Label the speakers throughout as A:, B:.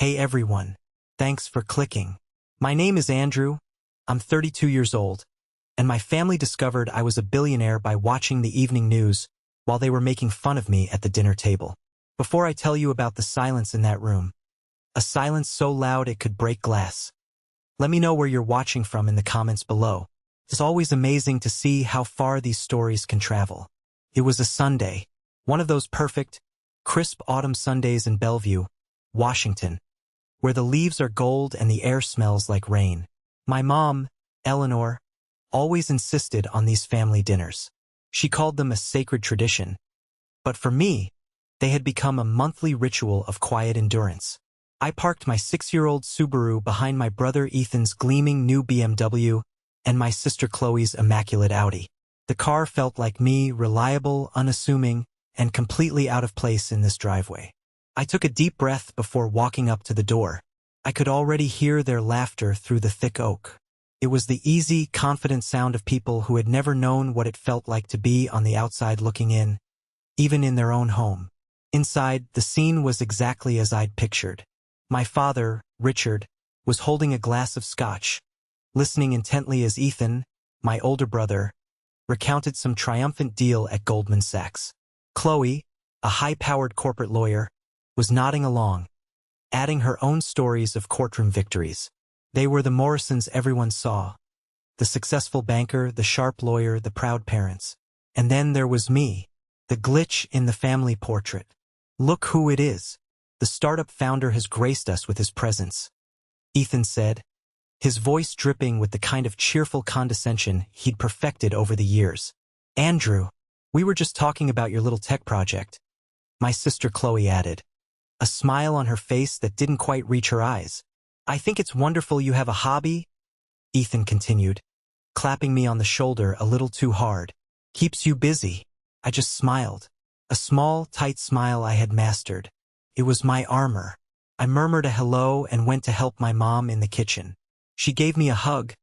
A: Hey everyone. Thanks for clicking. My name is Andrew. I'm 32 years old, and my family discovered I was a billionaire by watching the evening news while they were making fun of me at the dinner table. Before I tell you about the silence in that room, a silence so loud it could break glass, let me know where you're watching from in the comments below. It's always amazing to see how far these stories can travel. It was a Sunday, one of those perfect, crisp autumn Sundays in Bellevue, Washington, where the leaves are gold and the air smells like rain. My mom, Eleanor, always insisted on these family dinners. She called them a sacred tradition, but for me, they had become a monthly ritual of quiet endurance. I parked my 6-year-old Subaru behind my brother Ethan's gleaming new BMW and my sister Chloe's immaculate Audi. The car felt like me, reliable, unassuming, and completely out of place in this driveway. I took a deep breath before walking up to the door. I could already hear their laughter through the thick oak. It was the easy, confident sound of people who had never known what it felt like to be on the outside looking in, even in their own home. Inside, the scene was exactly as I'd pictured. My father, Richard, was holding a glass of scotch, listening intently as Ethan, my older brother, recounted some triumphant deal at Goldman Sachs. Chloe, a high-powered corporate lawyer, was nodding along, adding her own stories of courtroom victories. They were the Morrisons everyone saw, the successful banker, the sharp lawyer, the proud parents. And then there was me, the glitch in the family portrait. Look who it is. The startup founder has graced us with his presence, Ethan said, his voice dripping with the kind of cheerful condescension he'd perfected over the years. Andrew, we were just talking about your little tech project, my sister Chloe added, a smile on her face that didn't quite reach her eyes. I think it's wonderful you have a hobby, Ethan continued, clapping me on the shoulder a little too hard. Keeps you busy. I just smiled, a small, tight smile I had mastered. It was my armor. I murmured a hello and went to help my mom in the kitchen. She gave me a hug,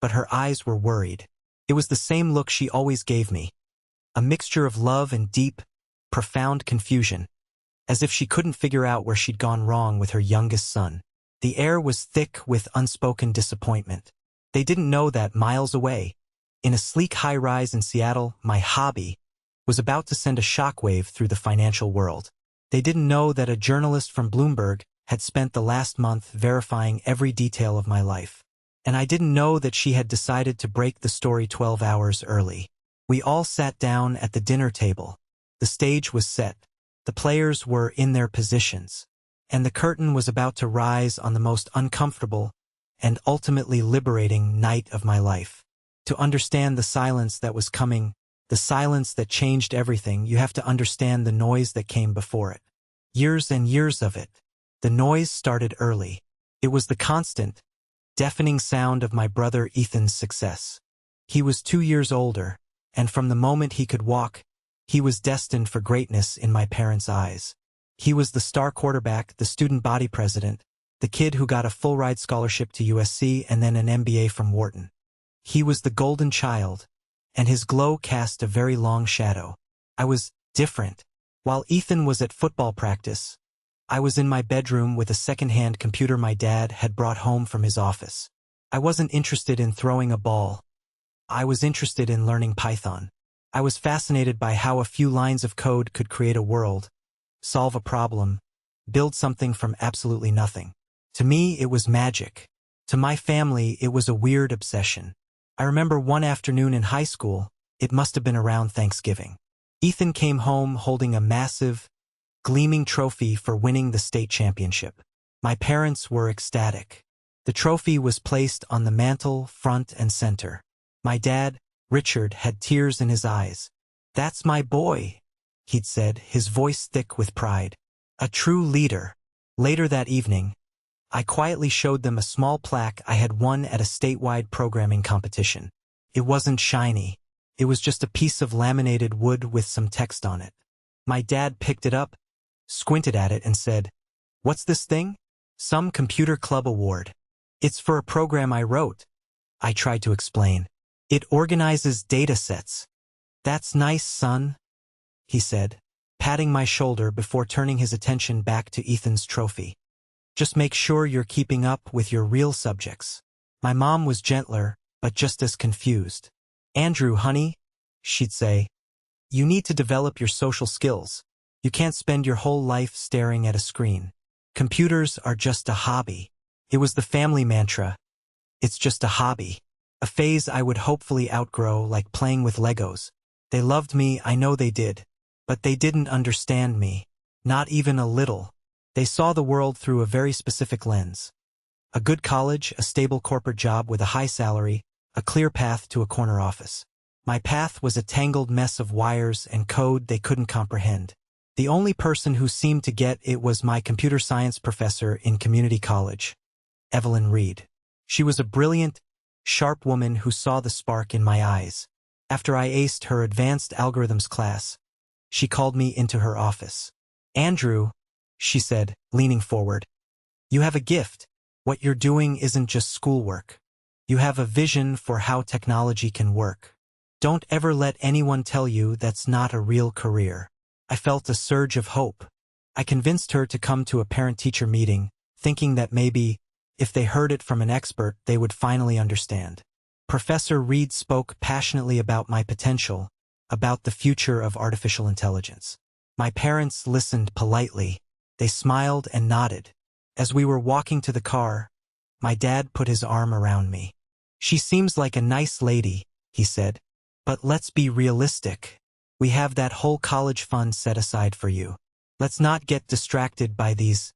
A: but her eyes were worried. It was the same look she always gave me, a mixture of love and deep, profound confusion, as if she couldn't figure out where she'd gone wrong with her youngest son. The air was thick with unspoken disappointment. They didn't know that miles away, in a sleek high-rise in Seattle, my hobby was about to send a shockwave through the financial world. They didn't know that a journalist from Bloomberg had spent the last month verifying every detail of my life. And I didn't know that she had decided to break the story 12 hours early. We all sat down at the dinner table. The stage was set. The players were in their positions, and the curtain was about to rise on the most uncomfortable and ultimately liberating night of my life. To understand the silence that was coming, the silence that changed everything, you have to understand the noise that came before it. Years and years of it. The noise started early. It was the constant, deafening sound of my brother Ethan's success. He was 2 years older, and from the moment he could walk, he was destined for greatness in my parents' eyes. He was the star quarterback, the student body president, the kid who got a full-ride scholarship to USC and then an MBA from Wharton. He was the golden child, and his glow cast a very long shadow. I was different. While Ethan was at football practice, I was in my bedroom with a second-hand computer my dad had brought home from his office. I wasn't interested in throwing a ball. I was interested in learning Python. I was fascinated by how a few lines of code could create a world, solve a problem, build something from absolutely nothing. To me, it was magic. To my family, it was a weird obsession. I remember one afternoon in high school, it must have been around Thanksgiving. Ethan came home holding a massive, gleaming trophy for winning the state championship. My parents were ecstatic. The trophy was placed on the mantel, front and center. My dad, Richard, had tears in his eyes. "That's my boy," he'd said, his voice thick with pride. "A true leader." Later that evening, I quietly showed them a small plaque I had won at a statewide programming competition. It wasn't shiny. It was just a piece of laminated wood with some text on it. My dad picked it up, squinted at it and said, "What's this thing?" "Some computer club award. It's for a program I wrote," I tried to explain. "It organizes data sets." "That's nice, son," he said, patting my shoulder before turning his attention back to Ethan's trophy. Just make sure you're keeping up with your real subjects. My mom was gentler, but just as confused. Andrew, honey, she'd say, you need to develop your social skills. You can't spend your whole life staring at a screen. Computers are just a hobby. It was the family mantra. It's just a hobby. A phase I would hopefully outgrow, like playing with Legos. They loved me, I know they did. But they didn't understand me. Not even a little. They saw the world through a very specific lens. A good college, a stable corporate job with a high salary, a clear path to a corner office. My path was a tangled mess of wires and code they couldn't comprehend. The only person who seemed to get it was my computer science professor in community college, Evelyn Reed. She was a brilliant, sharp woman who saw the spark in my eyes. After I aced her advanced algorithms class, she called me into her office. Andrew, she said, leaning forward, you have a gift. What you're doing isn't just schoolwork. You have a vision for how technology can work. Don't ever let anyone tell you that's not a real career. I felt a surge of hope. I convinced her to come to a parent-teacher meeting, thinking that maybe, if they heard it from an expert, they would finally understand. Professor Reed spoke passionately about my potential, about the future of artificial intelligence. My parents listened politely. They smiled and nodded. As we were walking to the car, my dad put his arm around me. She seems like a nice lady, he said. But let's be realistic. We have that whole college fund set aside for you. Let's not get distracted by these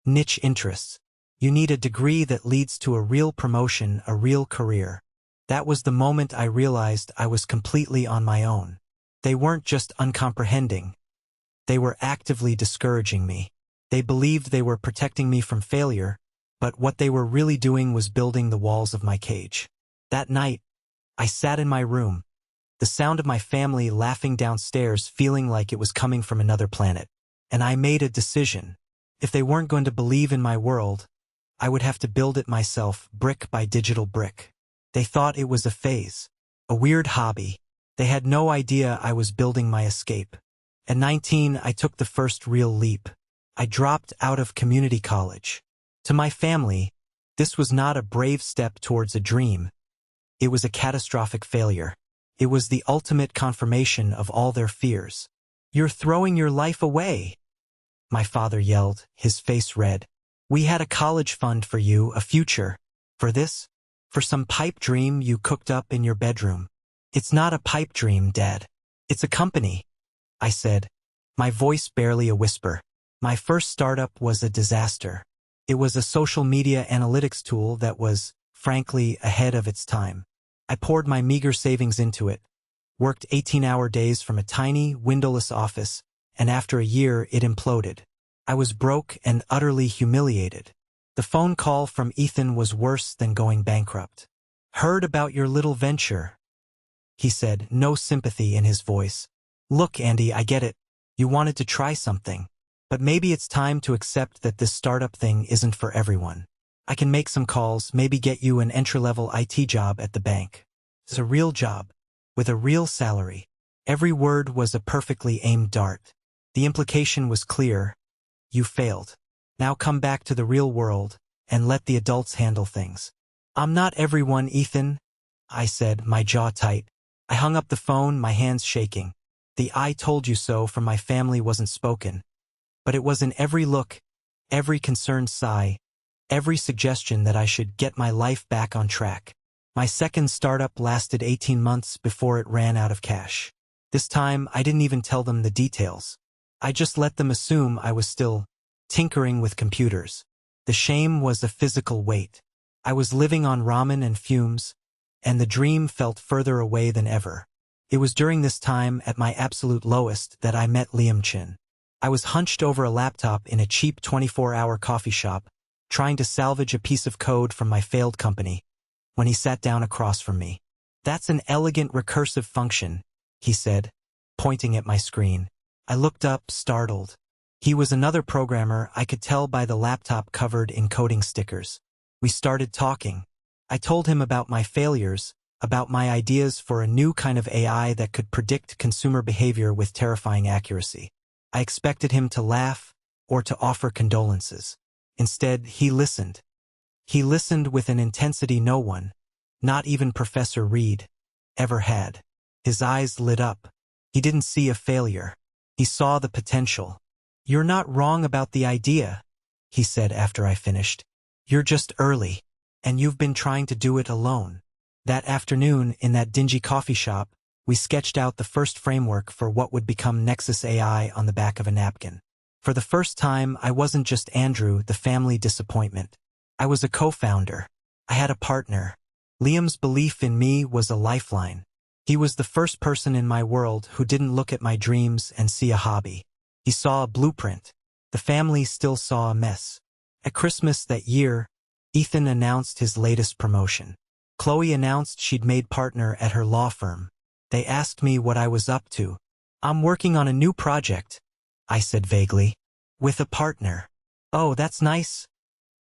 A: niche interests. You need a degree that leads to a real promotion, a real career. That was the moment I realized I was completely on my own. They weren't just uncomprehending. They were actively discouraging me. They believed they were protecting me from failure, but what they were really doing was building the walls of my cage. That night, I sat in my room, the sound of my family laughing downstairs feeling like it was coming from another planet. And I made a decision. If they weren't going to believe in my world, I would have to build it myself, brick by digital brick. They thought it was a phase, a weird hobby. They had no idea I was building my escape. At 19, I took the first real leap. I dropped out of community college. To my family, this was not a brave step towards a dream. It was a catastrophic failure. It was the ultimate confirmation of all their fears. You're throwing your life away, my father yelled, his face red. We had a college fund for you, a future. For this? For some pipe dream you cooked up in your bedroom. It's not a pipe dream, Dad. It's a company, I said, my voice barely a whisper. My first startup was a disaster. It was a social media analytics tool that was, frankly, ahead of its time. I poured my meager savings into it, worked 18-hour days from a tiny, windowless office, and after a year it imploded. I was broke and utterly humiliated. The phone call from Ethan was worse than going bankrupt. Heard about your little venture, he said, no sympathy in his voice. Look, Andy, I get it. You wanted to try something. But maybe it's time to accept that this startup thing isn't for everyone. I can make some calls, maybe get you an entry-level IT job at the bank. It's a real job, with a real salary. Every word was a perfectly aimed dart. The implication was clear. You failed. Now come back to the real world, and let the adults handle things. I'm not everyone, Ethan, I said, my jaw tight. I hung up the phone, my hands shaking. The "I told you so" from my family wasn't spoken. But it was in every look, every concerned sigh, every suggestion that I should get my life back on track. My second startup lasted 18 months before it ran out of cash. This time, I didn't even tell them the details. I just let them assume I was still tinkering with computers. The shame was a physical weight. I was living on ramen and fumes, and the dream felt further away than ever. It was during this time, at my absolute lowest, that I met Liam Chin. I was hunched over a laptop in a cheap 24-hour coffee shop, trying to salvage a piece of code from my failed company, when he sat down across from me. That's an elegant recursive function, he said, pointing at my screen. I looked up, startled. He was another programmer, I could tell by the laptop covered in coding stickers. We started talking. I told him about my failures, about my ideas for a new kind of AI that could predict consumer behavior with terrifying accuracy. I expected him to laugh or to offer condolences. Instead, he listened. He listened with an intensity no one, not even Professor Reed, ever had. His eyes lit up. He didn't see a failure. He saw the potential. "You're not wrong about the idea," he said after I finished. "You're just early, and you've been trying to do it alone." That afternoon, in that dingy coffee shop, we sketched out the first framework for what would become Nexus AI on the back of a napkin. For the first time, I wasn't just Andrew, the family disappointment. I was a co-founder. I had a partner. Liam's belief in me was a lifeline. He was the first person in my world who didn't look at my dreams and see a hobby. He saw a blueprint. The family still saw a mess. At Christmas that year, Ethan announced his latest promotion. Chloe announced she'd made partner at her law firm. They asked me what I was up to. "I'm working on a new project," I said vaguely. "With a partner." "Oh, that's nice,"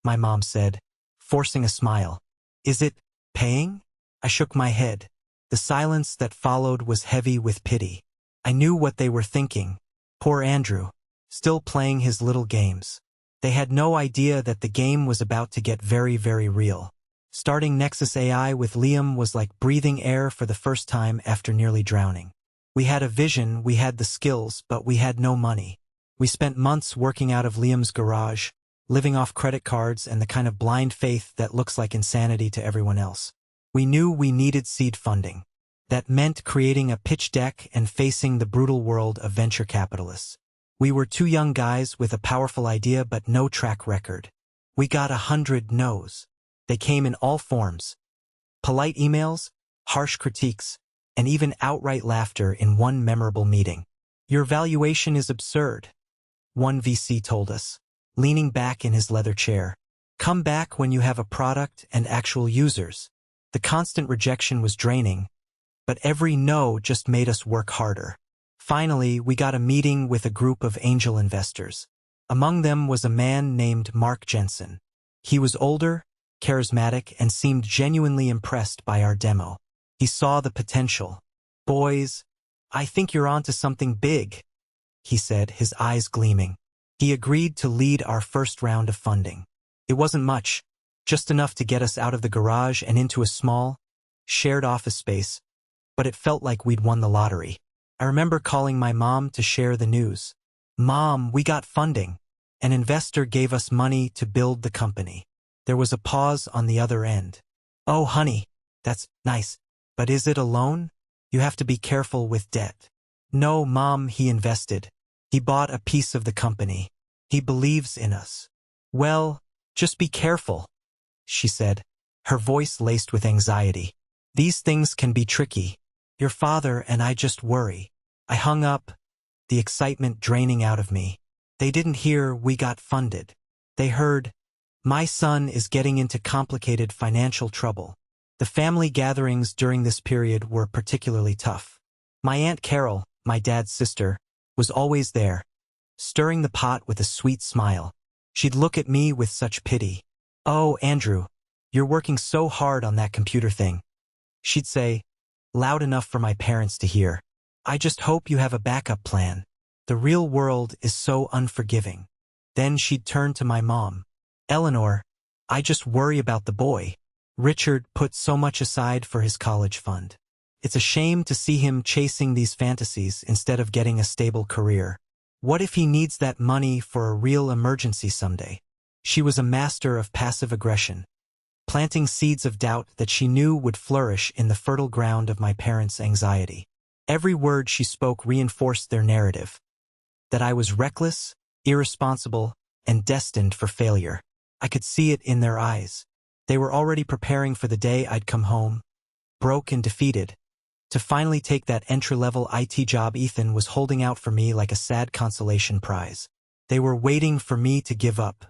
A: my mom said, forcing a smile. "Is it paying?" I shook my head. The silence that followed was heavy with pity. I knew what they were thinking. Poor Andrew, still playing his little games. They had no idea that the game was about to get very, very real. Starting Nexus AI with Liam was like breathing air for the first time after nearly drowning. We had a vision, we had the skills, but we had no money. We spent months working out of Liam's garage, living off credit cards and the kind of blind faith that looks like insanity to everyone else. We knew we needed seed funding. That meant creating a pitch deck and facing the brutal world of venture capitalists. We were two young guys with a powerful idea but no track record. We got 100 no's. They came in all forms. Polite emails, harsh critiques, and even outright laughter in one memorable meeting. "Your valuation is absurd," one VC told us, leaning back in his leather chair. "Come back when you have a product and actual users." The constant rejection was draining, but every no just made us work harder. Finally, we got a meeting with a group of angel investors. Among them was a man named Mark Jensen. He was older, charismatic, and seemed genuinely impressed by our demo. He saw the potential. "Boys, I think you're onto something big," he said, his eyes gleaming. He agreed to lead our first round of funding. It wasn't much, just enough to get us out of the garage and into a small, shared office space, but it felt like we'd won the lottery. I remember calling my mom to share the news. "Mom, we got funding. An investor gave us money to build the company." There was a pause on the other end. "Oh, honey, that's nice. But is it a loan? You have to be careful with debt." "No, Mom, he invested. He bought a piece of the company. He believes in us." "Well, just be careful," she said, her voice laced with anxiety. "These things can be tricky. Your father and I just worry." I hung up, the excitement draining out of me. They didn't hear we got funded. They heard, "My son is getting into complicated financial trouble." The family gatherings during this period were particularly tough. My Aunt Carol, my dad's sister, was always there, stirring the pot with a sweet smile. She'd look at me with such pity. "Oh, Andrew, you're working so hard on that computer thing," she'd say, loud enough for my parents to hear. "I just hope you have a backup plan. The real world is so unforgiving." Then she'd turn to my mom. "Eleanor, I just worry about the boy. Richard put so much aside for his college fund. It's a shame to see him chasing these fantasies instead of getting a stable career. What if he needs that money for a real emergency someday?" She was a master of passive aggression, planting seeds of doubt that she knew would flourish in the fertile ground of my parents' anxiety. Every word she spoke reinforced their narrative, that I was reckless, irresponsible, and destined for failure. I could see it in their eyes. They were already preparing for the day I'd come home, broke and defeated, to finally take that entry-level IT job Ethan was holding out for me like a sad consolation prize. They were waiting for me to give up.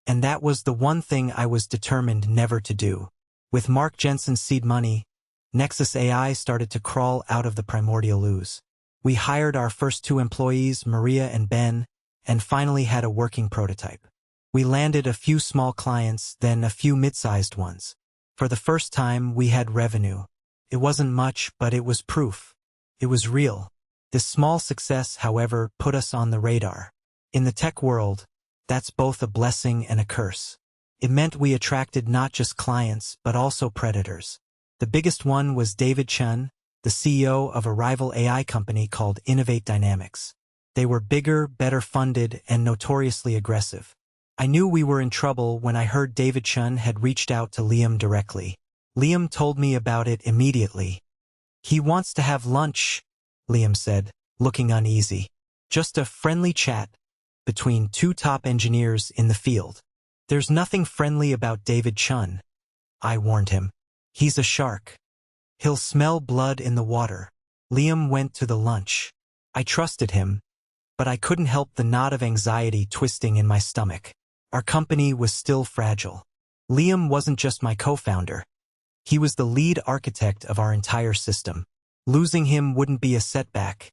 A: And that was the one thing I was determined never to do. With Mark Jensen's seed money, Nexus AI started to crawl out of the primordial ooze. We hired our first 2 employees, Maria and Ben, and finally had a working prototype. We landed a few small clients, then a few mid-sized ones. For the first time, we had revenue. It wasn't much, but it was proof. It was real. This small success, however, put us on the radar. In the tech world, That's both a blessing and a curse. It meant we attracted not just clients, but also predators. The biggest one was David Chun, the CEO of a rival AI company called Innovate Dynamics. They were bigger, better funded, and notoriously aggressive. I knew we were in trouble when I heard David Chun had reached out to Liam directly. Liam told me about it immediately. "He wants to have lunch," Liam said, looking uneasy. "Just a friendly chat between two top engineers in the field." "There's nothing friendly about David Chun," I warned him. "He's a shark. He'll smell blood in the water." Liam went to the lunch. I trusted him, but I couldn't help the knot of anxiety twisting in my stomach. Our company was still fragile. Liam wasn't just my co-founder. He was the lead architect of our entire system. Losing him wouldn't be a setback.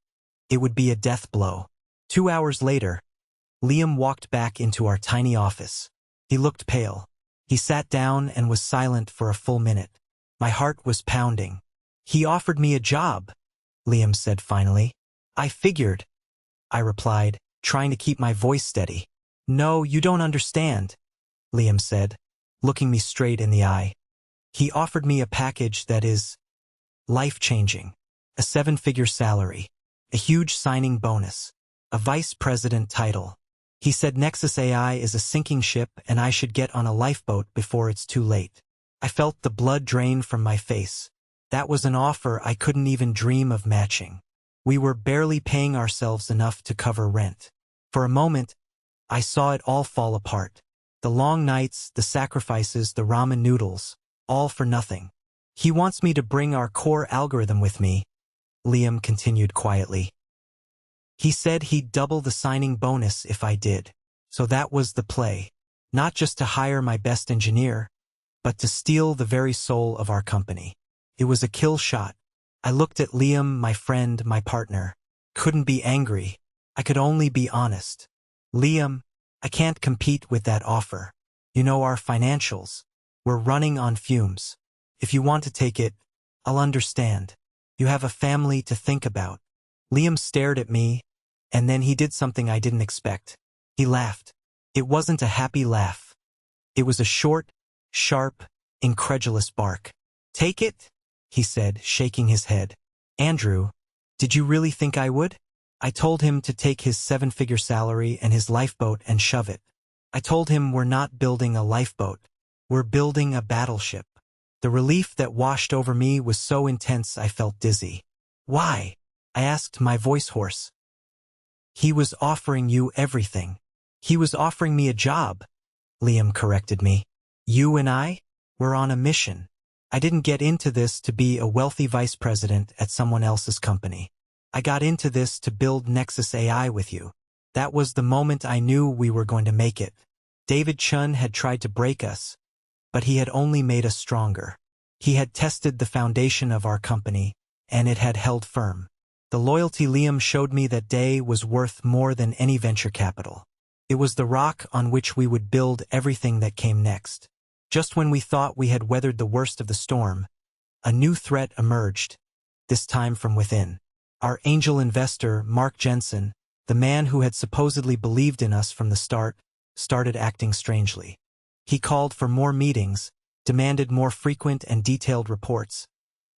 A: It would be a death blow. 2 hours later, Liam walked back into our tiny office. He looked pale. He sat down and was silent for a full minute. My heart was pounding. "He offered me a job," Liam said finally. "I figured," I replied, trying to keep my voice steady. "No, you don't understand," Liam said, looking me straight in the eye. "He offered me a package that is life-changing. A 7-figure salary, a huge signing bonus, a vice president title. He said Nexus AI is a sinking ship and I should get on a lifeboat before it's too late." I felt the blood drain from my face. That was an offer I couldn't even dream of matching. We were barely paying ourselves enough to cover rent. For a moment, I saw it all fall apart. The long nights, the sacrifices, the ramen noodles, all for nothing. "He wants me to bring our core algorithm with me," Liam continued quietly. "He said he'd double the signing bonus if I did. So that was the play. Not just to hire my best engineer, but to steal the very soul of our company." It was a kill shot. I looked at Liam, my friend, my partner. Couldn't be angry. I could only be honest. "Liam, I can't compete with that offer. You know our financials. We're running on fumes. If you want to take it, I'll understand. You have a family to think about." Liam stared at me, and then he did something I didn't expect. He laughed. It wasn't a happy laugh. It was a short, sharp, incredulous bark. "Take it?" he said, shaking his head. "Andrew, did you really think I would?" I told him to take his 7-figure salary and his lifeboat and shove it. I told him we're not building a lifeboat. We're building a battleship. The relief that washed over me was so intense I felt dizzy. "Why?" I asked, my voice hoarse. "He was offering you everything." "He was offering me a job," Liam corrected me. "You and I? We're on a mission. I didn't get into this to be a wealthy vice president at someone else's company. I got into this to build Nexus AI with you." That was the moment I knew we were going to make it. David Chun had tried to break us, but he had only made us stronger. He had tested the foundation of our company, and it had held firm. The loyalty Liam showed me that day was worth more than any venture capital. It was the rock on which we would build everything that came next. Just when we thought we had weathered the worst of the storm, a new threat emerged, this time from within. Our angel investor, Mark Jensen, the man who had supposedly believed in us from the start, started acting strangely. He called for more meetings, demanded more frequent and detailed reports,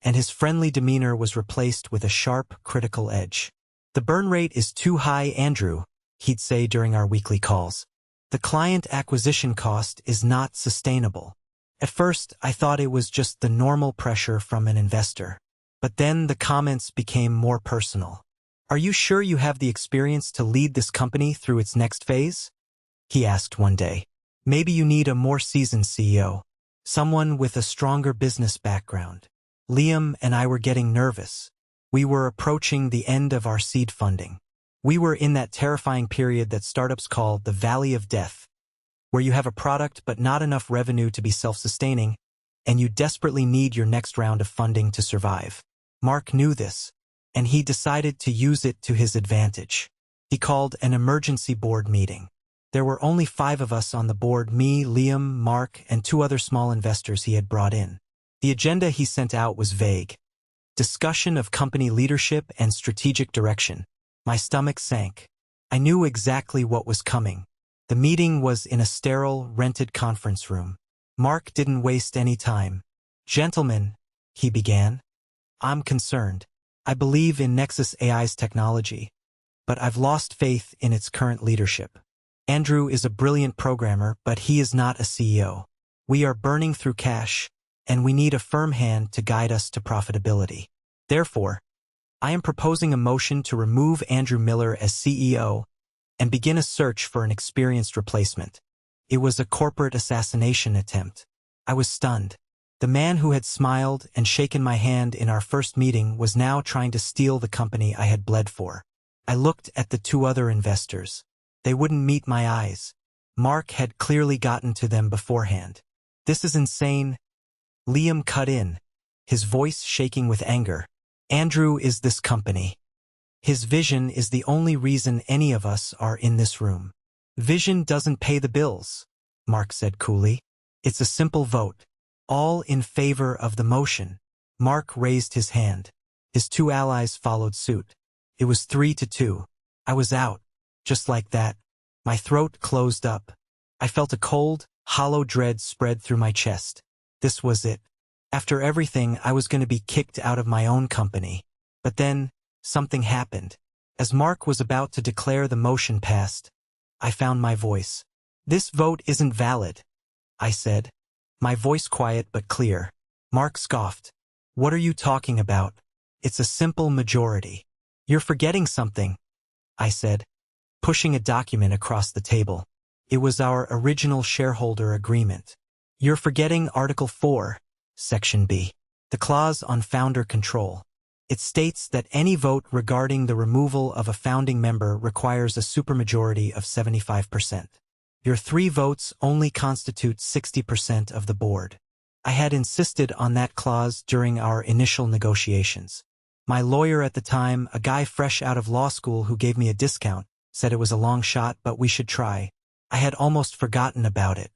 A: and his friendly demeanor was replaced with a sharp, critical edge. "The burn rate is too high, Andrew," he'd say during our weekly calls. "The client acquisition cost is not sustainable." At first, I thought it was just the normal pressure from an investor. But then the comments became more personal. "Are you sure you have the experience to lead this company through its next phase?" he asked one day. "Maybe you need a more seasoned CEO, someone with a stronger business background." Liam and I were getting nervous. We were approaching the end of our seed funding. We were in that terrifying period that startups call the Valley of Death, where you have a product but not enough revenue to be self-sustaining, and you desperately need your next round of funding to survive. Mark knew this, and he decided to use it to his advantage. He called an emergency board meeting. There were only 5 of us on the board, me, Liam, Mark, and 2 other small investors he had brought in. The agenda he sent out was vague. Discussion of company leadership and strategic direction. My stomach sank. I knew exactly what was coming. The meeting was in a sterile, rented conference room. Mark didn't waste any time. "Gentlemen," he began, "I'm concerned. I believe in Nexus AI's technology, but I've lost faith in its current leadership. Andrew is a brilliant programmer, but he is not a CEO. We are burning through cash, and we need a firm hand to guide us to profitability. Therefore, I am proposing a motion to remove Andrew Miller as CEO and begin a search for an experienced replacement." It was a corporate assassination attempt. I was stunned. The man who had smiled and shaken my hand in our first meeting was now trying to steal the company I had bled for. I looked at the two other investors. They wouldn't meet my eyes. Mark had clearly gotten to them beforehand. "This is insane." Liam cut in, his voice shaking with anger. "Andrew is this company. His vision is the only reason any of us are in this room." "Vision doesn't pay the bills," Mark said coolly. "It's a simple vote. All in favor of the motion." Mark raised his hand. His two allies followed suit. It was 3-2. I was out. Just like that. My throat closed up. I felt a cold, hollow dread spread through my chest. This was it. After everything, I was going to be kicked out of my own company. But then, something happened. As Mark was about to declare the motion passed, I found my voice. "This vote isn't valid," I said, my voice quiet but clear. Mark scoffed. "What are you talking about? It's a simple majority." "You're forgetting something," I said, pushing a document across the table. It was our original shareholder agreement. "You're forgetting Article 4, Section B, the clause on founder control. It states that any vote regarding the removal of a founding member requires a supermajority of 75%. Your 3 votes only constitute 60% of the board." I had insisted on that clause during our initial negotiations. My lawyer at the time, a guy fresh out of law school who gave me a discount, said it was a long shot, but we should try. I had almost forgotten about it.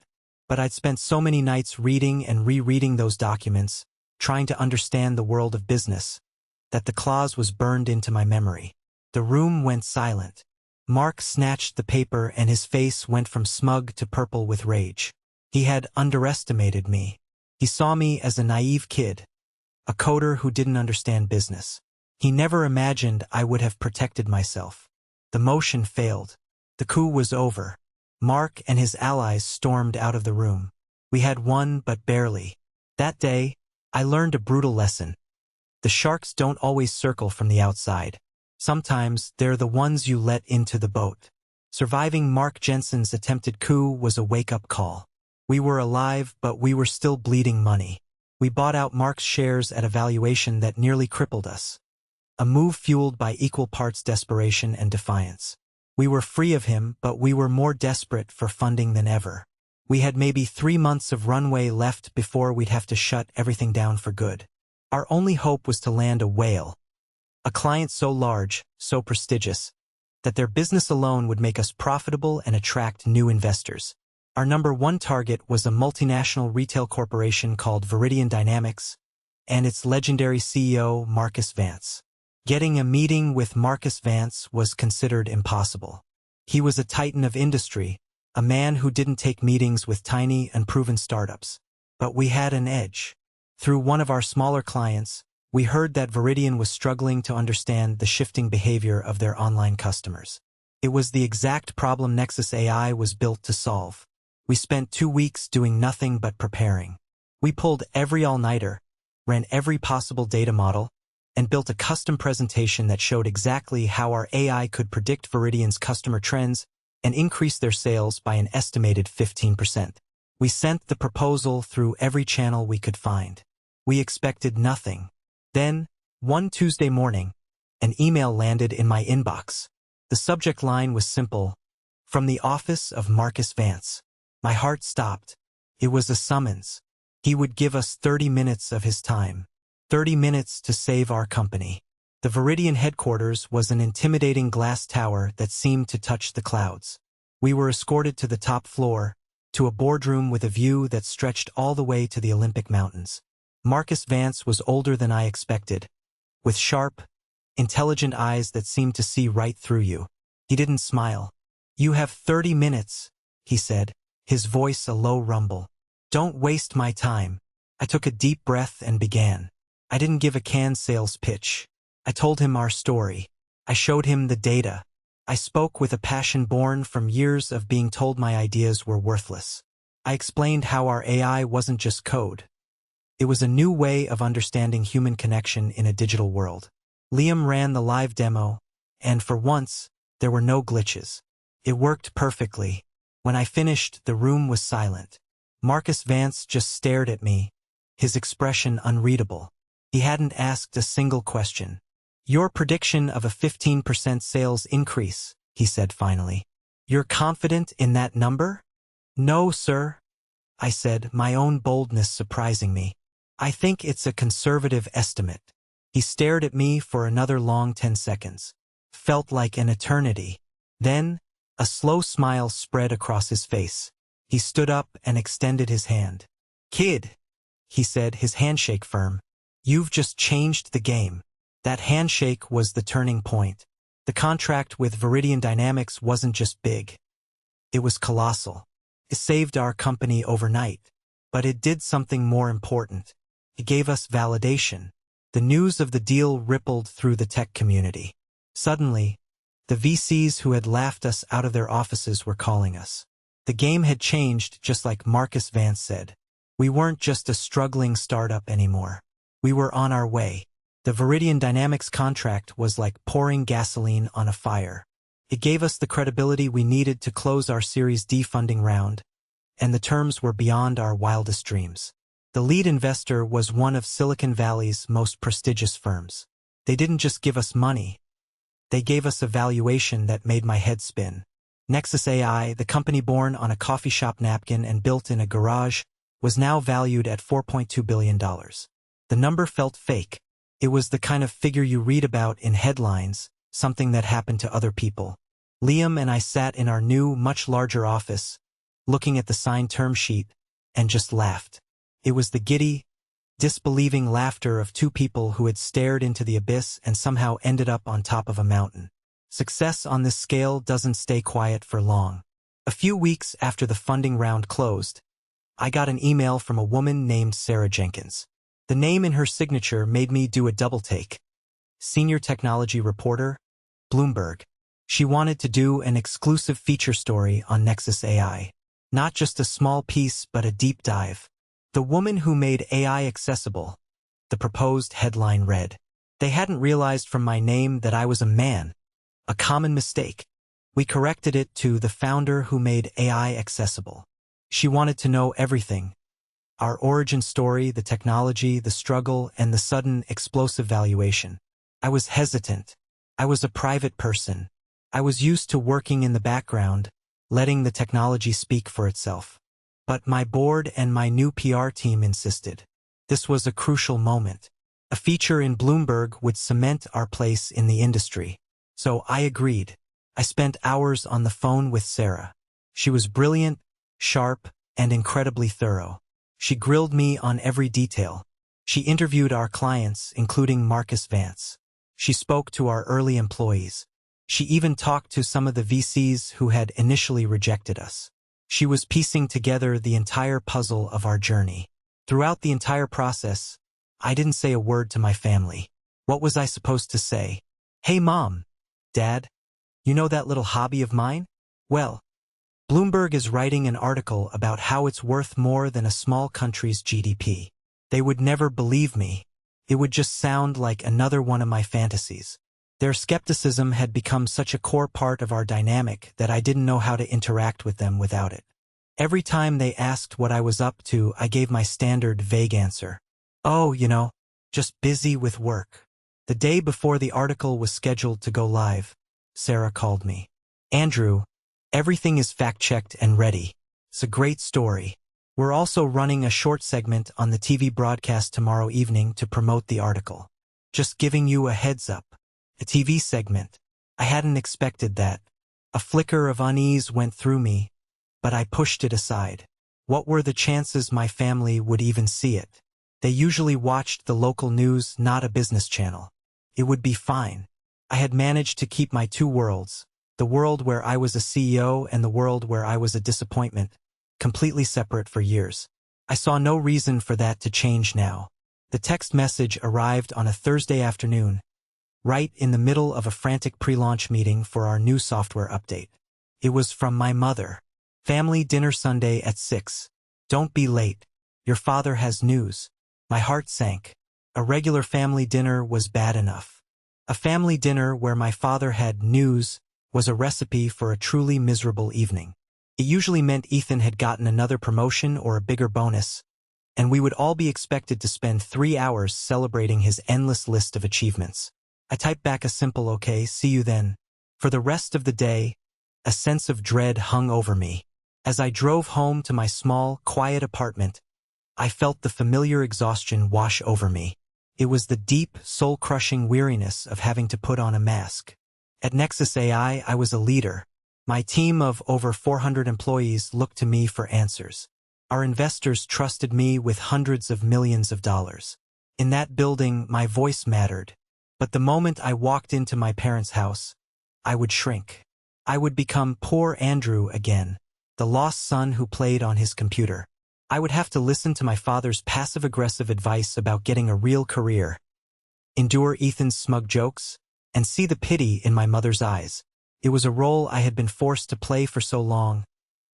A: But I'd spent so many nights reading and rereading those documents, trying to understand the world of business, that the clause was burned into my memory. The room went silent. Mark snatched the paper and his face went from smug to purple with rage. He had underestimated me. He saw me as a naive kid, a coder who didn't understand business. He never imagined I would have protected myself. The motion failed. The coup was over. Mark and his allies stormed out of the room. We had won, but barely. That day, I learned a brutal lesson. The sharks don't always circle from the outside. Sometimes they're the ones you let into the boat. Surviving Mark Jensen's attempted coup was a wake-up call. We were alive, but we were still bleeding money. We bought out Mark's shares at a valuation that nearly crippled us. A move fueled by equal parts desperation and defiance. We were free of him, but we were more desperate for funding than ever. We had maybe 3 months of runway left before we'd have to shut everything down for good. Our only hope was to land a whale. A client so large, so prestigious, that their business alone would make us profitable and attract new investors. Our number 1 target was a multinational retail corporation called Viridian Dynamics, and its legendary CEO, Marcus Vance. Getting a meeting with Marcus Vance was considered impossible. He was a titan of industry, a man who didn't take meetings with tiny, unproven startups. But we had an edge. Through one of our smaller clients, we heard that Viridian was struggling to understand the shifting behavior of their online customers. It was the exact problem Nexus AI was built to solve. We spent 2 weeks doing nothing but preparing. We pulled every all-nighter, ran every possible data model, and built a custom presentation that showed exactly how our AI could predict Viridian's customer trends and increase their sales by an estimated 15%. We sent the proposal through every channel we could find. We expected nothing. Then, one Tuesday morning, an email landed in my inbox. The subject line was simple: "From the office of Marcus Vance." My heart stopped. It was a summons. He would give us 30 minutes of his time. 30 minutes to save our company. The Viridian headquarters was an intimidating glass tower that seemed to touch the clouds. We were escorted to the top floor, to a boardroom with a view that stretched all the way to the Olympic Mountains. Marcus Vance was older than I expected, with sharp, intelligent eyes that seemed to see right through you. He didn't smile. "You have 30 minutes," he said, his voice a low rumble. Don't waste my time. I took a deep breath and began. I didn't give a canned sales pitch. I told him our story. I showed him the data. I spoke with a passion born from years of being told my ideas were worthless. I explained how our AI wasn't just code. It was a new way of understanding human connection in a digital world. Liam ran the live demo, and for once, there were no glitches. It worked perfectly. When I finished, the room was silent. Marcus Vance just stared at me, his expression unreadable. He hadn't asked a single question. Your prediction of a 15% sales increase, he said finally. You're confident in that number? No, sir, I said, my own boldness surprising me. I think it's a conservative estimate. He stared at me for another long 10 seconds. Felt like an eternity. Then, a slow smile spread across his face. He stood up and extended his hand. Kid, he said, his handshake firm. You've just changed the game. That handshake was the turning point. The contract with Viridian Dynamics wasn't just big. It was colossal. It saved our company overnight. But it did something more important. It gave us validation. The news of the deal rippled through the tech community. Suddenly, the VCs who had laughed us out of their offices were calling us. The game had changed, just like Marcus Vance said. We weren't just a struggling startup anymore. We were on our way. The Viridian Dynamics contract was like pouring gasoline on a fire. It gave us the credibility we needed to close our Series D funding round, and the terms were beyond our wildest dreams. The lead investor was one of Silicon Valley's most prestigious firms. They didn't just give us money. They gave us a valuation that made my head spin. Nexus AI, the company born on a coffee shop napkin and built in a garage, was now valued at $4.2 billion. The number felt fake. It was the kind of figure you read about in headlines, something that happened to other people. Liam and I sat in our new, much larger office, looking at the signed term sheet, and just laughed. It was the giddy, disbelieving laughter of two people who had stared into the abyss and somehow ended up on top of a mountain. Success on this scale doesn't stay quiet for long. A few weeks after the funding round closed, I got an email from a woman named Sarah Jenkins. The name in her signature made me do a double take. Senior technology reporter, Bloomberg. She wanted to do an exclusive feature story on Nexus AI. Not just a small piece, but a deep dive. The woman who made AI accessible. The proposed headline read. They hadn't realized from my name that I was a man. A common mistake. We corrected it to the founder who made AI accessible. She wanted to know everything. Our origin story, the technology, the struggle, and the sudden explosive valuation. I was hesitant. I was a private person. I was used to working in the background, letting the technology speak for itself. But my board and my new PR team insisted. This was a crucial moment. A feature in Bloomberg would cement our place in the industry. So I agreed. I spent hours on the phone with Sarah. She was brilliant, sharp, and incredibly thorough. She grilled me on every detail. She interviewed our clients, including Marcus Vance. She spoke to our early employees. She even talked to some of the VCs who had initially rejected us. She was piecing together the entire puzzle of our journey. Throughout the entire process, I didn't say a word to my family. What was I supposed to say? Hey Mom, Dad, you know that little hobby of mine? Well, Bloomberg is writing an article about how it's worth more than a small country's GDP. They would never believe me. It would just sound like another one of my fantasies. Their skepticism had become such a core part of our dynamic that I didn't know how to interact with them without it. Every time they asked what I was up to, I gave my standard vague answer. Oh, just busy with work. The day before the article was scheduled to go live, Sarah called me. Andrew, everything is fact-checked and ready. It's a great story. We're also running a short segment on the TV broadcast tomorrow evening to promote the article. Just giving you a heads up. A TV segment. I hadn't expected that. A flicker of unease went through me, but I pushed it aside. What were the chances my family would even see it? They usually watched the local news, not a business channel. It would be fine. I had managed to keep my two worlds, The world where I was a CEO and the world where I was a disappointment, completely separate for years. I saw no reason for that to change now. The text message arrived on a Thursday afternoon, right in the middle of a frantic pre-launch meeting for our new software update. It was from my mother. Family dinner Sunday at 6. Don't be late. Your father has news. My heart sank. A regular family dinner was bad enough. A family dinner where my father had news was a recipe for a truly miserable evening. It usually meant Ethan had gotten another promotion or a bigger bonus, and we would all be expected to spend 3 hours celebrating his endless list of achievements. I typed back a simple "okay, see you then." For the rest of the day, a sense of dread hung over me. As I drove home to my small, quiet apartment, I felt the familiar exhaustion wash over me. It was the deep, soul-crushing weariness of having to put on a mask. At Nexus AI, I was a leader. My team of over 400 employees looked to me for answers. Our investors trusted me with hundreds of millions of dollars. In that building, my voice mattered. But the moment I walked into my parents' house, I would shrink. I would become poor Andrew again, the lost son who played on his computer. I would have to listen to my father's passive-aggressive advice about getting a real career, endure Ethan's smug jokes, and see the pity in my mother's eyes. It was a role I had been forced to play for so long.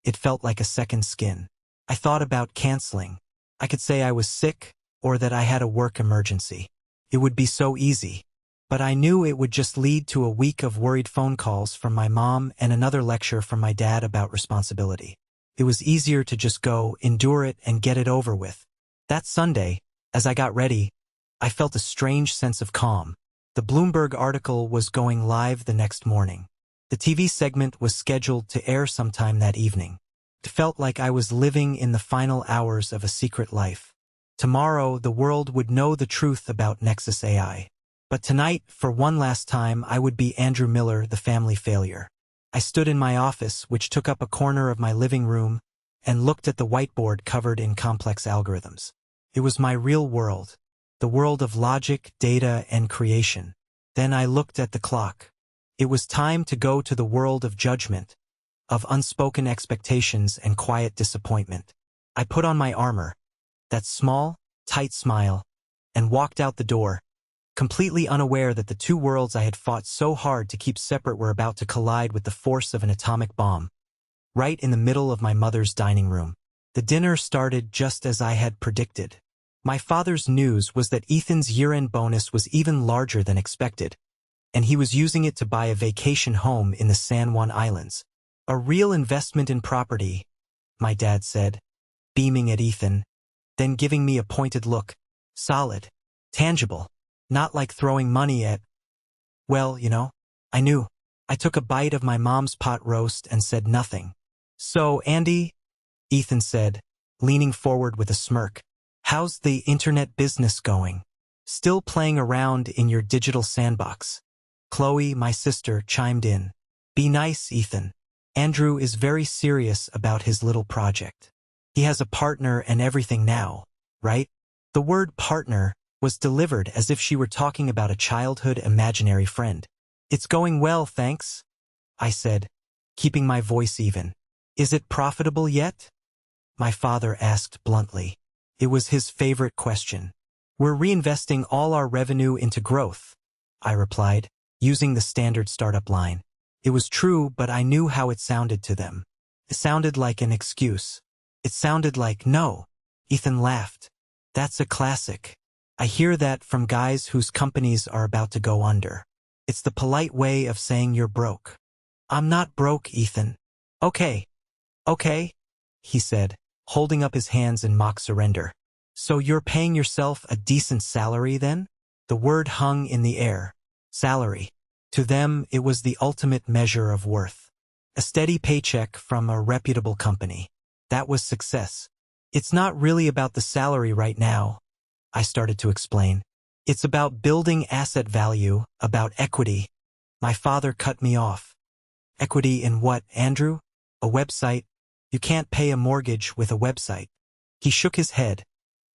A: It felt like a second skin. I thought about canceling. I could say I was sick or that I had a work emergency. It would be so easy. But I knew it would just lead to a week of worried phone calls from my mom and another lecture from my dad about responsibility. It was easier to just go, endure it, and get it over with. That Sunday, as I got ready, I felt a strange sense of calm. The Bloomberg article was going live the next morning. The TV segment was scheduled to air sometime that evening. It felt like I was living in the final hours of a secret life. Tomorrow, the world would know the truth about Nexus AI. But tonight, for one last time, I would be Andrew Miller, the family failure. I stood in my office, which took up a corner of my living room, and looked at the whiteboard covered in complex algorithms. It was my real world, the world of logic, data, and creation. Then I looked at the clock. It was time to go to the world of judgment, of unspoken expectations and quiet disappointment. I put on my armor, that small, tight smile, and walked out the door, completely unaware that the two worlds I had fought so hard to keep separate were about to collide with the force of an atomic bomb. Right in the middle of my mother's dining room. The dinner started just as I had predicted. My father's news was that Ethan's year-end bonus was even larger than expected, and he was using it to buy a vacation home in the San Juan Islands. A real investment in property, my dad said, beaming at Ethan, then giving me a pointed look. Solid. Tangible. Not like throwing money at... Well, I knew. I took a bite of my mom's pot roast and said nothing. "So, Andy," Ethan said, leaning forward with a smirk, "how's the internet business going? Still playing around in your digital sandbox?" Chloe, my sister, chimed in. "Be nice, Ethan. Andrew is very serious about his little project. He has a partner and everything now, right?" The word partner was delivered as if she were talking about a childhood imaginary friend. "It's going well, thanks," I said, keeping my voice even. "Is it profitable yet?" My father asked bluntly. It was his favorite question. "We're reinvesting all our revenue into growth," I replied, using the standard startup line. It was true, but I knew how it sounded to them. It sounded like an excuse. It sounded like, "No." Ethan laughed. "That's a classic. I hear that from guys whose companies are about to go under. It's the polite way of saying you're broke." "I'm not broke, Ethan." Okay, he said, holding up his hands in mock surrender. "So you're paying yourself a decent salary then?" The word hung in the air. Salary. To them, it was the ultimate measure of worth. A steady paycheck from a reputable company. That was success. "It's not really about the salary right now," I started to explain. "It's about building asset value, about equity." My father cut me off. "Equity in what, Andrew? A website? You can't pay a mortgage with a website." He shook his head,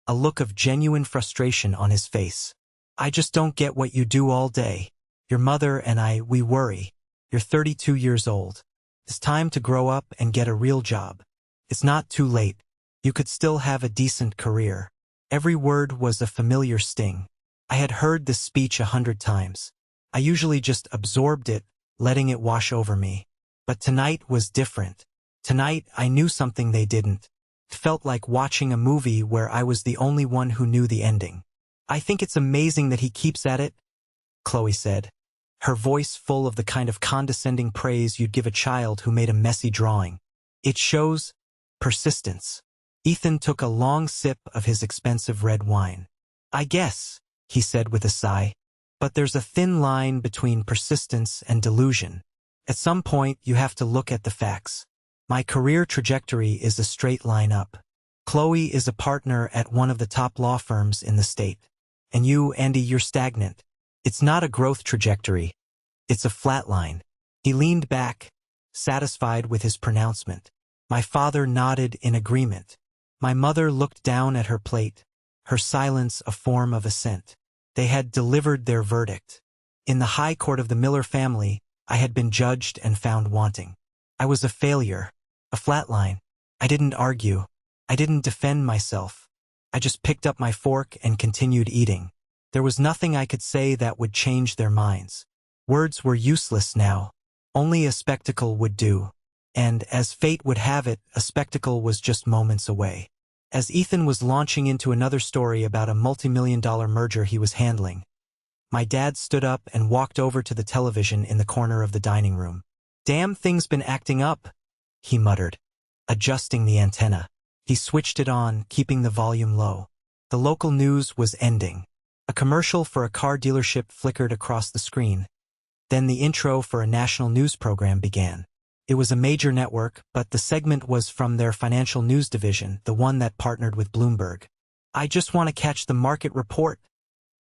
A: a look of genuine frustration on his face. "I just don't get what you do all day. Your mother and I, we worry. You're 32 years old. It's time to grow up and get a real job. It's not too late. You could still have a decent career. Every word was a familiar sting. I had heard this speech 100 times. I usually just absorbed it, letting it wash over me. But tonight was different. Tonight, I knew something they didn't. It felt like watching a movie where I was the only one who knew the ending. I think it's amazing that he keeps at it, Chloe said, her voice full of the kind of condescending praise you'd give a child who made a messy drawing. It shows persistence. Ethan took a long sip of his expensive red wine. I guess, he said with a sigh, but there's a thin line between persistence and delusion. At some point, you have to look at the facts. My career trajectory is a straight line up. Chloe is a partner at one of the top law firms in the state. And you, Andy, you're stagnant. It's not a growth trajectory. It's a flat line. He leaned back, satisfied with his pronouncement. My father nodded in agreement. My mother looked down at her plate, her silence a form of assent. They had delivered their verdict. In the high court of the Miller family, I had been judged and found wanting. I was a failure, a flatline. I didn't argue. I didn't defend myself. I just picked up my fork and continued eating. There was nothing I could say that would change their minds. Words were useless now. Only a spectacle would do. And, as fate would have it, a spectacle was just moments away. As Ethan was launching into another story about a multi-million-dollar merger he was handling, my dad stood up and walked over to the television in the corner of the dining room. Damn thing's been acting up, he muttered, adjusting the antenna. He switched it on, keeping the volume low. The local news was ending. A commercial for a car dealership flickered across the screen. Then the intro for a national news program began. It was a major network, but the segment was from their financial news division, the one that partnered with Bloomberg. I just want to catch the market report,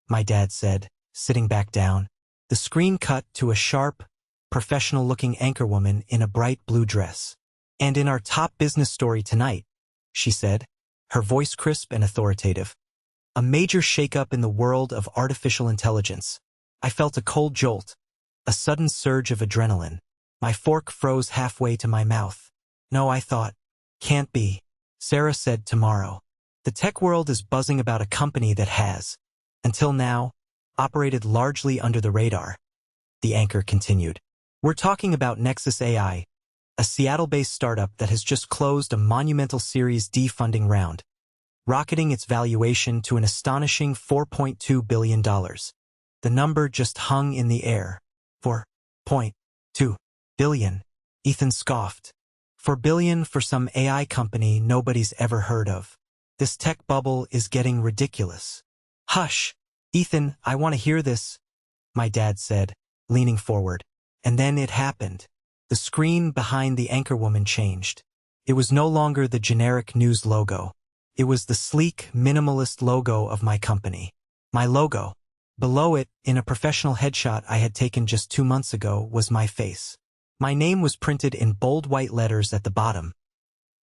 A: my dad said, sitting back down. The screen cut to a sharp, professional-looking anchorwoman in a bright blue dress. And in our top business story tonight, she said, her voice crisp and authoritative. A major shakeup in the world of artificial intelligence. I felt a cold jolt, a sudden surge of adrenaline. My fork froze halfway to my mouth. No, I thought. Can't be. Sarah said tomorrow. The tech world is buzzing about a company that has, until now, operated largely under the radar. The anchor continued. We're talking about Nexus AI, a Seattle-based startup that has just closed a monumental Series D funding round, rocketing its valuation to an astonishing $4.2 billion. The number just hung in the air. $4.2 billion, Ethan scoffed. $4 billion for some AI company nobody's ever heard of. This tech bubble is getting ridiculous. Hush, Ethan, I want to hear this, my dad said, leaning forward. And then it happened. The screen behind the anchorwoman changed. It was no longer the generic news logo. It was the sleek, minimalist logo of my company. My logo. Below it, in a professional headshot I had taken just 2 months ago, was my face. My name was printed in bold white letters at the bottom.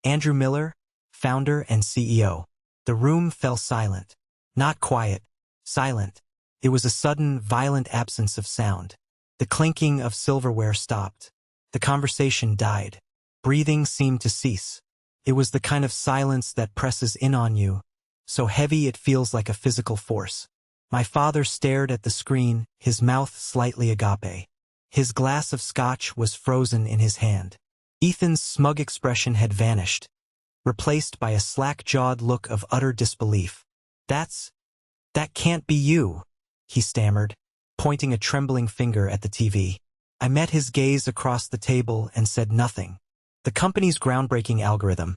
A: Andrew Miller, founder and CEO. The room fell silent. Not quiet. Silent. It was a sudden, violent absence of sound. The clinking of silverware stopped. The conversation died. Breathing seemed to cease. It was the kind of silence that presses in on you, so heavy it feels like a physical force. My father stared at the screen, his mouth slightly agape. His glass of scotch was frozen in his hand. Ethan's smug expression had vanished, replaced by a slack-jawed look of utter disbelief. That can't be you, he stammered, pointing a trembling finger at the TV. I met his gaze across the table and said nothing. The company's groundbreaking algorithm,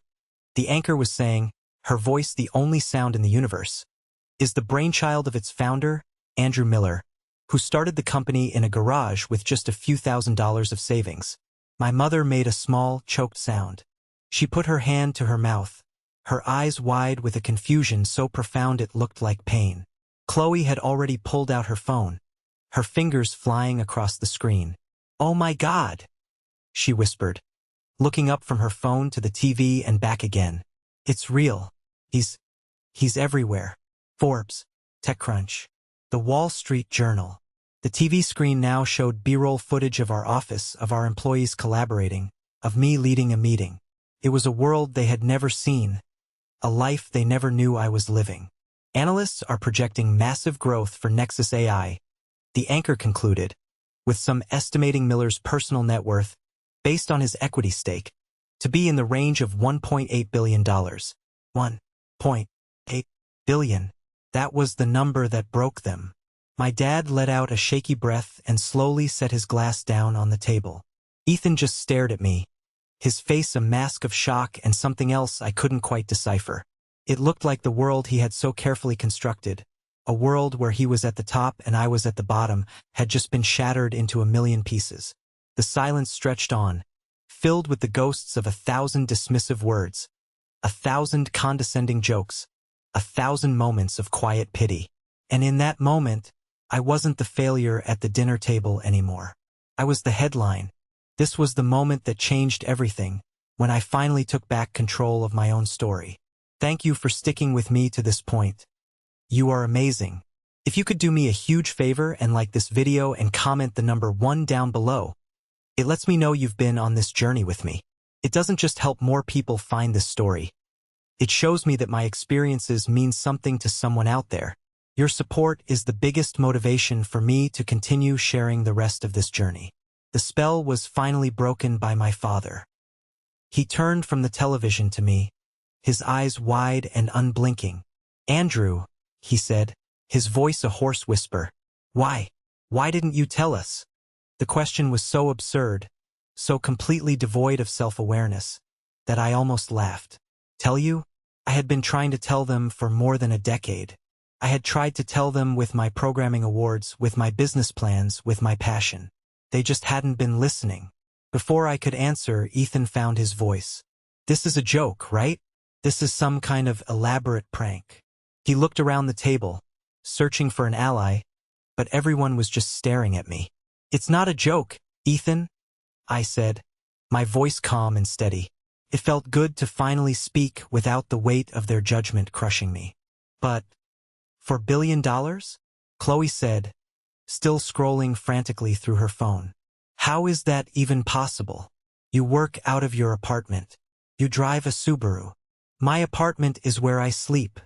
A: the anchor was saying, her voice the only sound in the universe, is the brainchild of its founder, Andrew Miller, who started the company in a garage with just a few $1,000s of savings. My mother made a small, choked sound. She put her hand to her mouth, her eyes wide with a confusion so profound it looked like pain. Chloe had already pulled out her phone, her fingers flying across the screen. Oh my God, she whispered, looking up from her phone to the TV and back again. It's real. He's everywhere. Forbes, TechCrunch, The Wall Street Journal. The TV screen now showed B-roll footage of our office, of our employees collaborating, of me leading a meeting. It was a world they had never seen, a life they never knew I was living. Analysts are projecting massive growth for Nexus AI, the anchor concluded, with some estimating Miller's personal net worth, based on his equity stake, to be in the range of $1.8 billion. $1.8 billion. That was the number that broke them. My dad let out a shaky breath and slowly set his glass down on the table. Ethan just stared at me, his face a mask of shock and something else I couldn't quite decipher. It looked like the world he had so carefully constructed, a world where he was at the top and I was at the bottom, had just been shattered into a million pieces. The silence stretched on, filled with the ghosts of 1,000 dismissive words, 1,000 condescending jokes, 1,000 moments of quiet pity. And in that moment, I wasn't the failure at the dinner table anymore. I was the headline. This was the moment that changed everything, when I finally took back control of my own story. Thank you for sticking with me to this point. You are amazing. If you could do me a huge favor and like this video and comment the number 1 down below, it lets me know you've been on this journey with me. It doesn't just help more people find this story. It shows me that my experiences mean something to someone out there. Your support is the biggest motivation for me to continue sharing the rest of this journey. The spell was finally broken by my father. He turned from the television to me, his eyes wide and unblinking. "Andrew," he said, his voice a hoarse whisper. "Why? Why didn't you tell us?" The question was so absurd, so completely devoid of self-awareness, that I almost laughed. Tell you? I had been trying to tell them for more than a decade. I had tried to tell them with my programming awards, with my business plans, with my passion. They just hadn't been listening. Before I could answer, Ethan found his voice. "This is a joke, right? This is some kind of elaborate prank." He looked around the table, searching for an ally, but everyone was just staring at me. "It's not a joke, Ethan," I said, my voice calm and steady. It felt good to finally speak without the weight of their judgment crushing me. "But for $1 billion? Chloe said, still scrolling frantically through her phone. "How is that even possible? You work out of your apartment. You drive a Subaru." "My apartment is where I sleep,"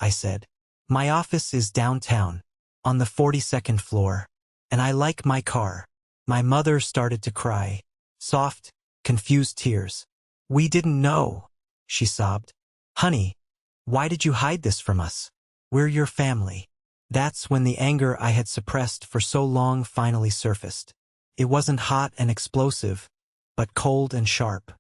A: I said. "My office is downtown, on the 42nd floor, and I like my car." My mother started to cry, soft, confused tears. "We didn't know," she sobbed. "Honey, why did you hide this from us? We're your family." That's when the anger I had suppressed for so long finally surfaced. It wasn't hot and explosive, but cold and sharp.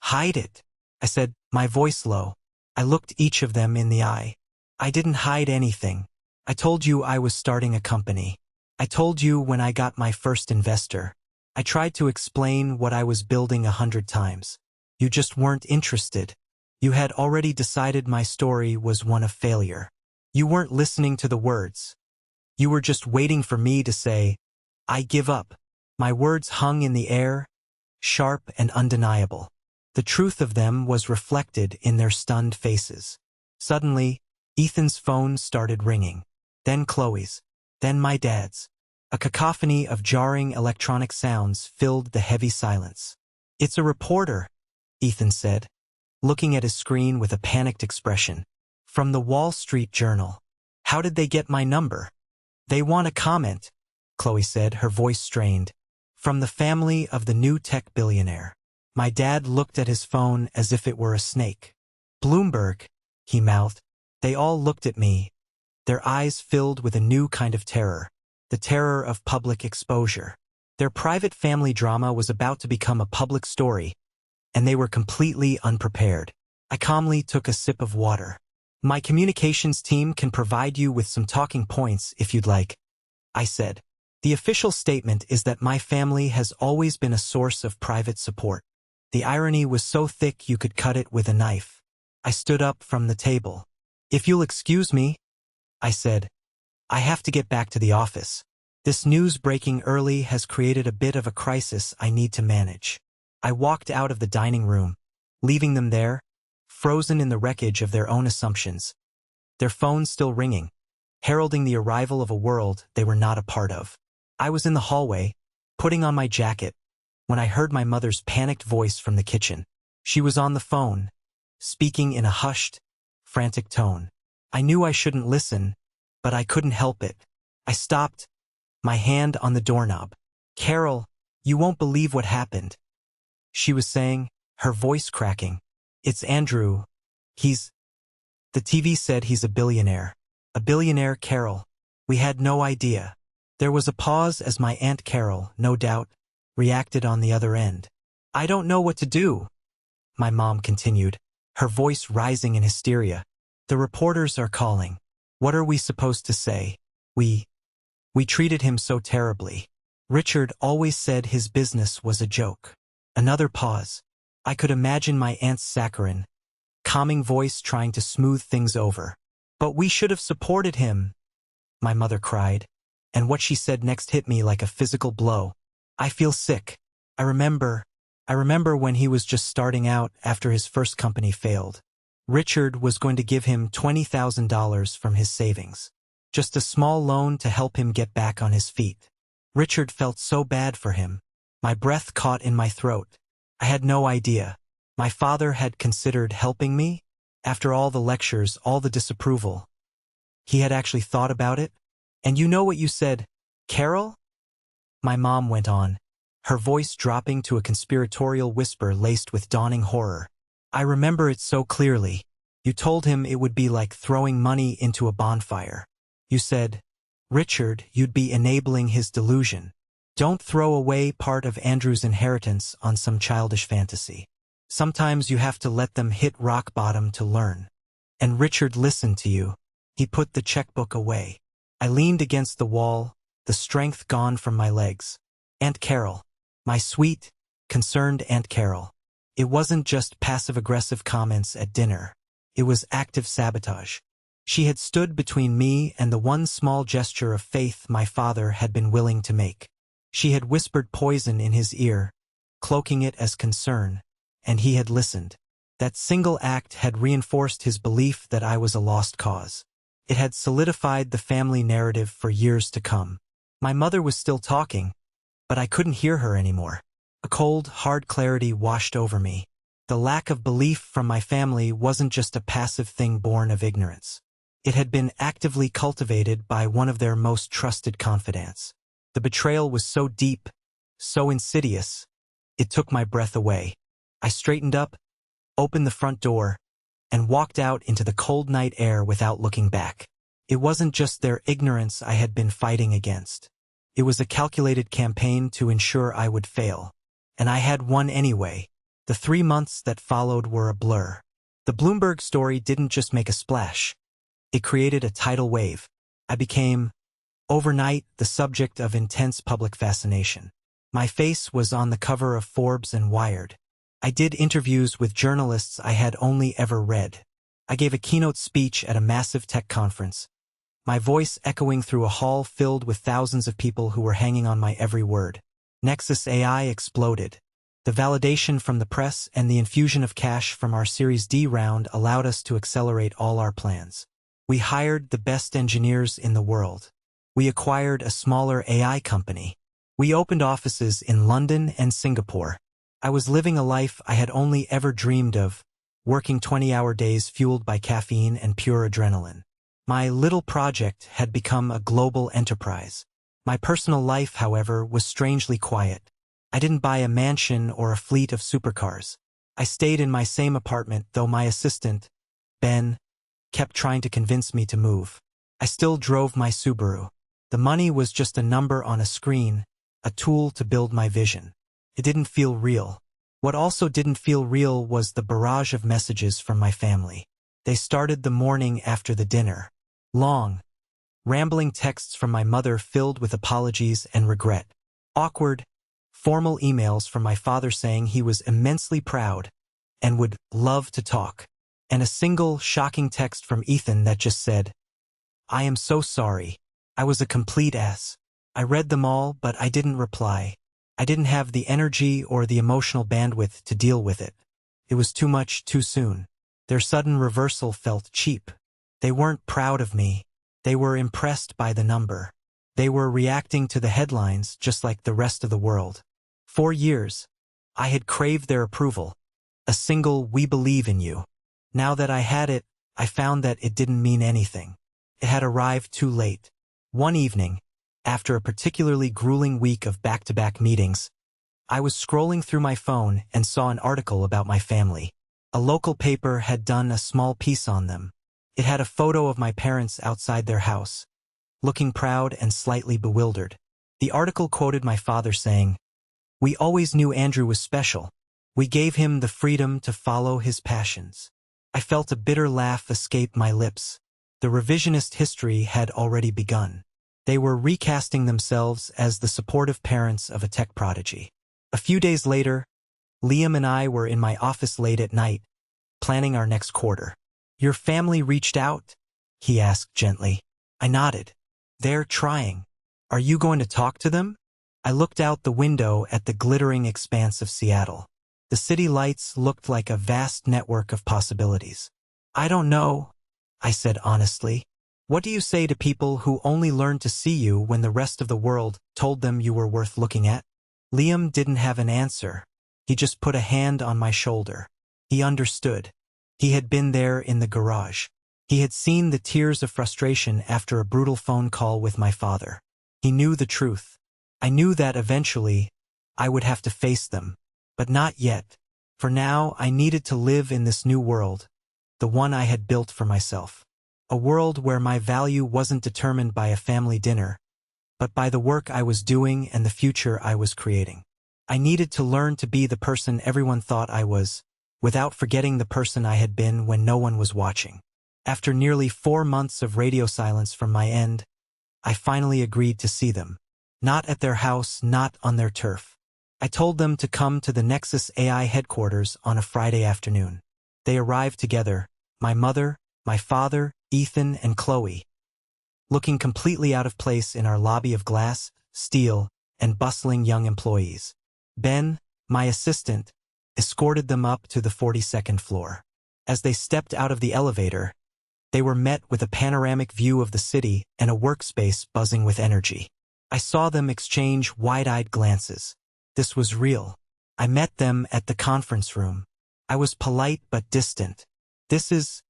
A: "Hide it," I said, my voice low. I looked each of them in the eye. "I didn't hide anything. I told you I was starting a company. I told you when I got my first investor. I tried to explain what I was building 100 times. You just weren't interested. You had already decided my story was one of failure. You weren't listening to the words. You were just waiting for me to say, 'I give up.'" My words hung in the air, sharp and undeniable. The truth of them was reflected in their stunned faces. Suddenly, Ethan's phone started ringing. Then Chloe's. Then my dad's. A cacophony of jarring electronic sounds filled the heavy silence. "It's a reporter," Ethan said, looking at his screen with a panicked expression. "From the Wall Street Journal. How did they get my number?" "They want a comment," Chloe said, her voice strained. "From the family of the new tech billionaire." My dad looked at his phone as if it were a snake. "Bloomberg," he mouthed. They all looked at me, their eyes filled with a new kind of terror, the terror of public exposure. Their private family drama was about to become a public story, and they were completely unprepared. I calmly took a sip of water. "My communications team can provide you with some talking points if you'd like," I said. "The official statement is that my family has always been a source of private support." The irony was so thick you could cut it with a knife. I stood up from the table. "If you'll excuse me," I said, "I have to get back to the office. This news breaking early has created a bit of a crisis I need to manage." I walked out of the dining room, leaving them there, frozen in the wreckage of their own assumptions, their phones still ringing, heralding the arrival of a world they were not a part of. I was in the hallway, putting on my jacket, when I heard my mother's panicked voice from the kitchen. She was on the phone, speaking in a hushed, frantic tone. I knew I shouldn't listen, but I couldn't help it. I stopped, my hand on the doorknob. "Carol, you won't believe what happened," she was saying, her voice cracking. "It's Andrew. The TV said he's a billionaire." "A billionaire, Carol? We had no idea." There was a pause as my Aunt Carol, no doubt, reacted on the other end. "I don't know what to do," my mom continued, her voice rising in hysteria. "The reporters are calling. What are we supposed to say? We treated him so terribly. Richard always said his business was a joke." Another pause. I could imagine my aunt's saccharine, calming voice trying to smooth things over. "But we should have supported him," my mother cried, and what she said next hit me like a physical blow. "I feel sick. I remember when he was just starting out after his first company failed. Richard was going to give him $20,000 from his savings. Just a small loan to help him get back on his feet. Richard felt so bad for him. My breath caught in my throat. I had no idea. My father had considered helping me? After all the lectures, all the disapproval. He had actually thought about it? And you know what you said, Carol?" My mom went on, her voice dropping to a conspiratorial whisper laced with dawning horror. "I remember it so clearly. You told him it would be like throwing money into a bonfire. You said, 'Richard, you'd be enabling his delusion. Don't throw away part of Andrew's inheritance on some childish fantasy. Sometimes you have to let them hit rock bottom to learn.' And Richard listened to you. He put the checkbook away." I leaned against the wall, the strength gone from my legs. Aunt Carol. My sweet, concerned Aunt Carol. It wasn't just passive-aggressive comments at dinner. It was active sabotage. She had stood between me and the one small gesture of faith my father had been willing to make. She had whispered poison in his ear, cloaking it as concern, and he had listened. That single act had reinforced his belief that I was a lost cause. It had solidified the family narrative for years to come. My mother was still talking, but I couldn't hear her anymore. A cold, hard clarity washed over me. The lack of belief from my family wasn't just a passive thing born of ignorance. It had been actively cultivated by one of their most trusted confidants. The betrayal was so deep, so insidious, it took my breath away. I straightened up, opened the front door, and walked out into the cold night air without looking back. It wasn't just their ignorance I had been fighting against. It was a calculated campaign to ensure I would fail. And I had won anyway. The 3 months that followed were a blur. The Bloomberg story didn't just make a splash. It created a tidal wave. I became, overnight, the subject of intense public fascination. My face was on the cover of Forbes and Wired. I did interviews with journalists I had only ever read. I gave a keynote speech at a massive tech conference, my voice echoing through a hall filled with thousands of people who were hanging on my every word. Nexus AI exploded. The validation from the press and the infusion of cash from our Series D round allowed us to accelerate all our plans. We hired the best engineers in the world. We acquired a smaller AI company. We opened offices in London and Singapore. I was living a life I had only ever dreamed of, working 20-hour days fueled by caffeine and pure adrenaline. My little project had become a global enterprise. My personal life, however, was strangely quiet. I didn't buy a mansion or a fleet of supercars. I stayed in my same apartment, though my assistant, Ben, kept trying to convince me to move. I still drove my Subaru. The money was just a number on a screen, a tool to build my vision. It didn't feel real. What also didn't feel real was the barrage of messages from my family. They started the morning after the dinner. Long, rambling texts from my mother filled with apologies and regret. Awkward, formal emails from my father saying he was immensely proud and would love to talk. And a single, shocking text from Ethan that just said, "I am so sorry. I was a complete ass." I read them all, but I didn't reply. I didn't have the energy or the emotional bandwidth to deal with it. It was too much too soon. Their sudden reversal felt cheap. They weren't proud of me. They were impressed by the number. They were reacting to the headlines just like the rest of the world. For years, I had craved their approval. A single "we believe in you." Now that I had it, I found that it didn't mean anything. It had arrived too late. One evening, after a particularly grueling week of back-to-back meetings, I was scrolling through my phone and saw an article about my family. A local paper had done a small piece on them. It had a photo of my parents outside their house, looking proud and slightly bewildered. The article quoted my father saying, "We always knew Andrew was special. We gave him the freedom to follow his passions." I felt a bitter laugh escape my lips. The revisionist history had already begun. They were recasting themselves as the supportive parents of a tech prodigy. A few days later, Liam and I were in my office late at night, planning our next quarter. "Your family reached out?" he asked gently. I nodded. "They're trying. Are you going to talk to them?" I looked out the window at the glittering expanse of Seattle. The city lights looked like a vast network of possibilities. "I don't know," I said honestly. "What do you say to people who only learned to see you when the rest of the world told them you were worth looking at?" Liam didn't have an answer. He just put a hand on my shoulder. He understood. He had been there in the garage. He had seen the tears of frustration after a brutal phone call with my father. He knew the truth. I knew that eventually I would have to face them. But not yet. For now, I needed to live in this new world, the one I had built for myself. A world where my value wasn't determined by a family dinner, but by the work I was doing and the future I was creating. I needed to learn to be the person everyone thought I was, without forgetting the person I had been when no one was watching. After nearly 4 months of radio silence from my end, I finally agreed to see them. Not at their house, not on their turf. I told them to come to the Nexus AI headquarters on a Friday afternoon. They arrived together, my mother, my father, Ethan, and Chloe, looking completely out of place in our lobby of glass, steel, and bustling young employees. Ben, my assistant, escorted them up to the 42nd floor. As they stepped out of the elevator, they were met with a panoramic view of the city and a workspace buzzing with energy. I saw them exchange wide-eyed glances. This was real. I met them at the conference room. I was polite but distant. "This is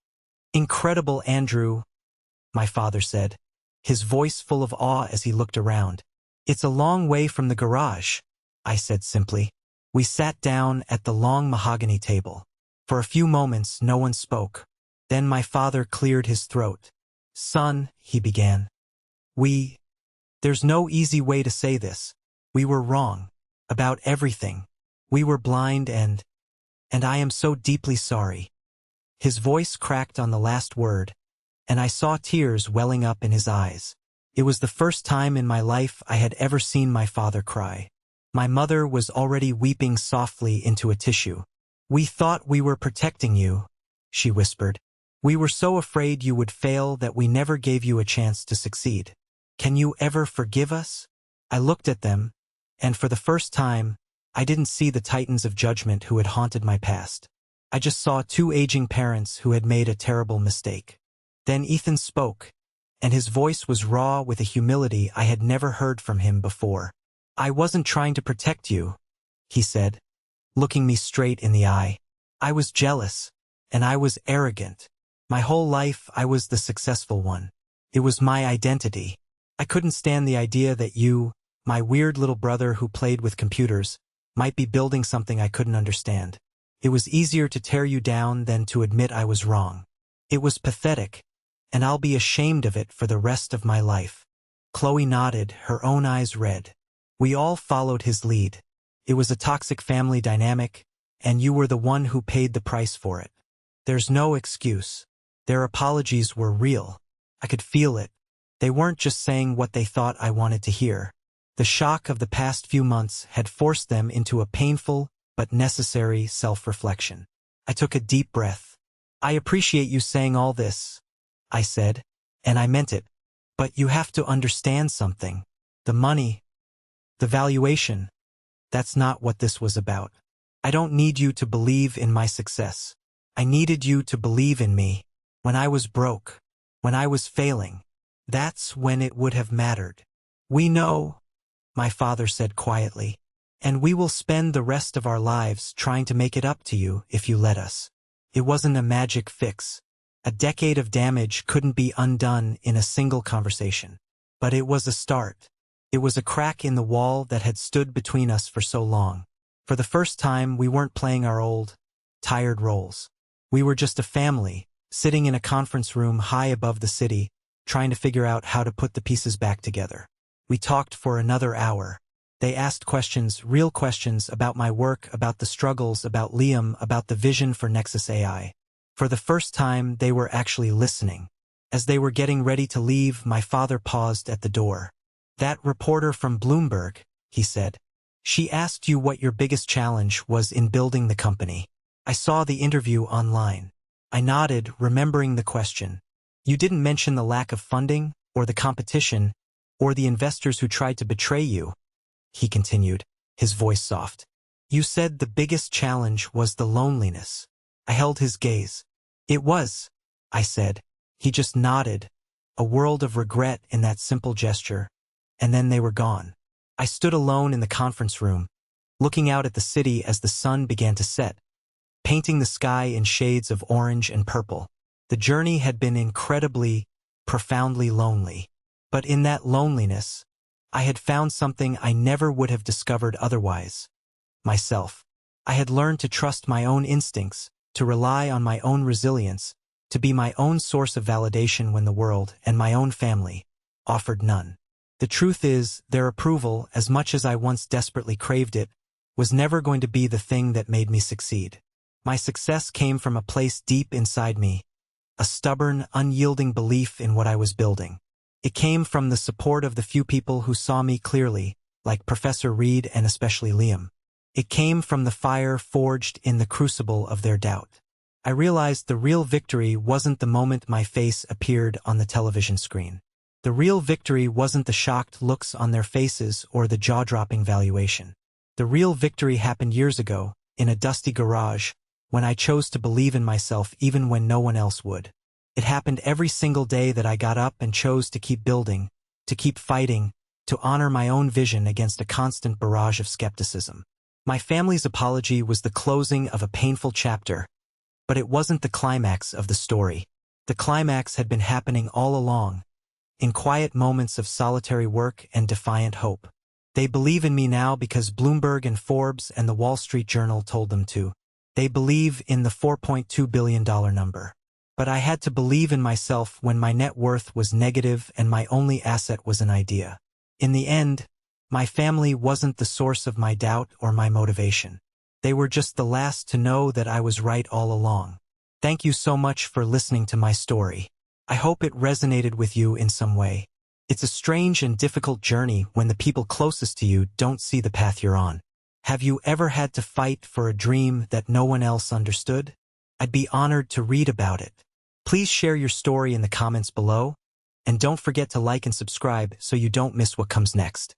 A: incredible, Andrew," my father said, his voice full of awe as he looked around. "It's a long way from the garage," I said simply. We sat down at the long mahogany table. For a few moments, no one spoke. Then my father cleared his throat. "Son," he began, there's no easy way to say this. We were wrong. About everything. We were blind and I am so deeply sorry." His voice cracked on the last word, and I saw tears welling up in his eyes. It was the first time in my life I had ever seen my father cry. My mother was already weeping softly into a tissue. "We thought we were protecting you," she whispered. "We were so afraid you would fail that we never gave you a chance to succeed. Can you ever forgive us?" I looked at them, and for the first time, I didn't see the titans of judgment who had haunted my past. I just saw 2 aging parents who had made a terrible mistake. Then Ethan spoke, and his voice was raw with a humility I had never heard from him before. "I wasn't trying to protect you," he said, looking me straight in the eye. "I was jealous, and I was arrogant. My whole life I was the successful one. It was my identity. I couldn't stand the idea that you, my weird little brother who played with computers, might be building something I couldn't understand. It was easier to tear you down than to admit I was wrong. It was pathetic, and I'll be ashamed of it for the rest of my life." Chloe nodded, her own eyes red. "We all followed his lead. It was a toxic family dynamic, and you were the one who paid the price for it. There's no excuse. Their apologies were real. I could feel it. They weren't just saying what they thought I wanted to hear. The shock of the past few months had forced them into a painful but necessary self-reflection. I took a deep breath. "I appreciate you saying all this," I said, "and I meant it. But you have to understand something. The money, the valuation, that's not what this was about. I don't need you to believe in my success. I needed you to believe in me. When I was broke, when I was failing, that's when it would have mattered." "We know," my father said quietly, "and we will spend the rest of our lives trying to make it up to you if you let us." It wasn't a magic fix. A decade of damage couldn't be undone in a single conversation. But it was a start. It was a crack in the wall that had stood between us for so long. For the first time, we weren't playing our old, tired roles. We were just a family, sitting in a conference room high above the city, trying to figure out how to put the pieces back together. We talked for another hour. They asked questions, real questions about my work, about the struggles, about Liam, about the vision for Nexus AI. For the first time, they were actually listening. As they were getting ready to leave, my father paused at the door. "That reporter from Bloomberg," he said. "She asked you what your biggest challenge was in building the company. I saw the interview online." I nodded, remembering the question. "You didn't mention the lack of funding, or the competition, or the investors who tried to betray you," he continued, his voice soft. "You said the biggest challenge was the loneliness." I held his gaze. "It was," I said. He just nodded, a world of regret in that simple gesture, and then they were gone. I stood alone in the conference room, looking out at the city as the sun began to set, painting the sky in shades of orange and purple. The journey had been incredibly, profoundly lonely. But in that loneliness, I had found something I never would have discovered otherwise. Myself. I had learned to trust my own instincts, to rely on my own resilience, to be my own source of validation when the world, and my own family, offered none. The truth is, their approval, as much as I once desperately craved it, was never going to be the thing that made me succeed. My success came from a place deep inside me, a stubborn, unyielding belief in what I was building. It came from the support of the few people who saw me clearly, like Professor Reed and especially Liam. It came from the fire forged in the crucible of their doubt. I realized the real victory wasn't the moment my face appeared on the television screen. The real victory wasn't the shocked looks on their faces or the jaw-dropping valuation. The real victory happened years ago, in a dusty garage, when I chose to believe in myself even when no one else would. It happened every single day that I got up and chose to keep building, to keep fighting, to honor my own vision against a constant barrage of skepticism. My family's apology was the closing of a painful chapter, but it wasn't the climax of the story. The climax had been happening all along, in quiet moments of solitary work and defiant hope. They believe in me now because Bloomberg and Forbes and the Wall Street Journal told them to. They believe in the $4.2 billion number. But I had to believe in myself when my net worth was negative and my only asset was an idea. In the end, my family wasn't the source of my doubt or my motivation. They were just the last to know that I was right all along. Thank you so much for listening to my story. I hope it resonated with you in some way. It's a strange and difficult journey when the people closest to you don't see the path you're on. Have you ever had to fight for a dream that no one else understood? I'd be honored to read about it. Please share your story in the comments below, and don't forget to like and subscribe so you don't miss what comes next.